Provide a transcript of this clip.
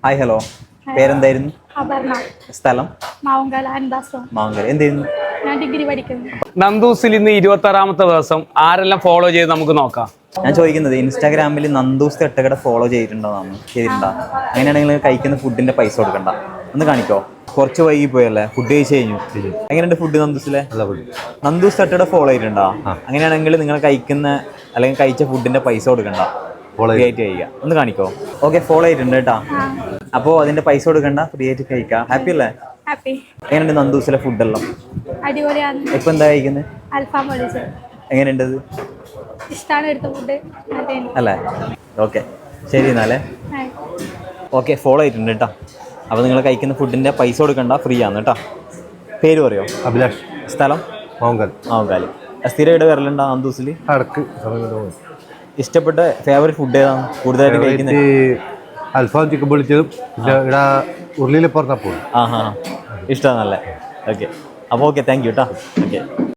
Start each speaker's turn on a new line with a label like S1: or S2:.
S1: Hi hello, പേരെന്തായിരുന്നു?
S2: അപർണ.
S1: സ്ഥലം?
S2: മാവുങ്കൽ അൻദാസോ.
S1: മാങ്കര. എന്തായിരുന്നു?
S2: ഞാൻ ഡിഗ്രി പഠിക്കുന്നു.
S3: നന്ദൂസിൽ ഇന്ന് 26ാമത്തെ ദിവസം ആരെല്ലാം ഫോളോ ചെയ്ത് നമുക്ക് നോക്കാം.
S1: ഞാൻ ചോദിക്കുന്നത് ഇൻസ്റ്റാഗ്രാമിൽ നന്ദൂസ് തട്ടുകട ഫോളോ ചെയ്തിട്ടുണ്ടോ? അങ്ങനെയാണെങ്കിൽ കഴിക്കുന്ന ഫുഡിന്റെ പൈസ കൊടുക്കണ്ട. ഒന്ന് കാണിക്കോ? കുറച്ച് വൈകി പോയല്ലേ, ഫുഡ് കഴിച്ച് കഴിഞ്ഞു. എങ്ങനെയുണ്ട് ഫുഡ് നന്ദൂസിലെ? നന്ദൂസ് തട്ടുകട ഫോളോ ചെയ്തിട്ടുണ്ടോ? അങ്ങനെയാണെങ്കിൽ നിങ്ങൾ കഴിക്കുന്ന അല്ലെങ്കിൽ കഴിച്ച ഫുഡിന്റെ പൈസ കൊടുക്കണ്ട, ഫ്രീ ആയിട്ട് കഴിക്കുക. ഒന്ന് കാണിക്കോ? ഓക്കെ, ഫോളോ ചെയ്തിട്ടുണ്ട് കേട്ടോ. അപ്പോൾ അതിന്റെ പൈസ കൊടുക്കണ്ട, ഫ്രീ ആയിട്ട് കഴിക്കാം. ഹാപ്പി അല്ലേ?
S2: ഹാപ്പി.
S1: എങ്ങനെയുണ്ട് നന്ദൂസിലെ ഫുഡെല്ലാം?
S2: അടിപൊളിയാണ്.
S1: ഇപ്പൊ എന്താ കഴിക്കുന്നത്?
S2: അൽഫാം പൊളിച്ചത്.
S1: എങ്ങനെയുണ്ട്?
S2: ഇഷ്ടമാണ് എടുത്ത ഫുഡ്
S1: അല്ലേ? ഓക്കെ, ശരി എന്നാലേ. ഓക്കെ, ഫോളോ ചെയ്തിട്ടുണ്ട് കേട്ടോ. അപ്പോൾ നിങ്ങൾ കഴിക്കുന്ന ഫുഡിൻ്റെ പൈസ കൊടുക്കണ്ട, ഫ്രീ ആണ് കേട്ടോ. പേര് പറയോ?
S4: അഭിലാഷ്.
S1: സ്ഥലം? മാവുങ്കാല്. സ്ഥിരമായിട്ട് വരലുണ്ടോ നന്ദൂസിൽ? ഇഷ്ടപ്പെട്ട ഫേവറേറ്റ് ഫുഡ് ഏതാണ് കൂടുതലായിട്ട് കഴിക്കുന്നത്?
S4: അൽഫാം ചിക്കൻ പൊളിച്ചതും ഇവിടെ ഉരുളിയിൽ പറഞ്ഞപ്പോൾ
S1: ഇഷ്ടമാണല്ലേ? ഓക്കെ, അപ്പോൾ ഓക്കെ, താങ്ക് യു കേട്ടോ. ഓക്കെ.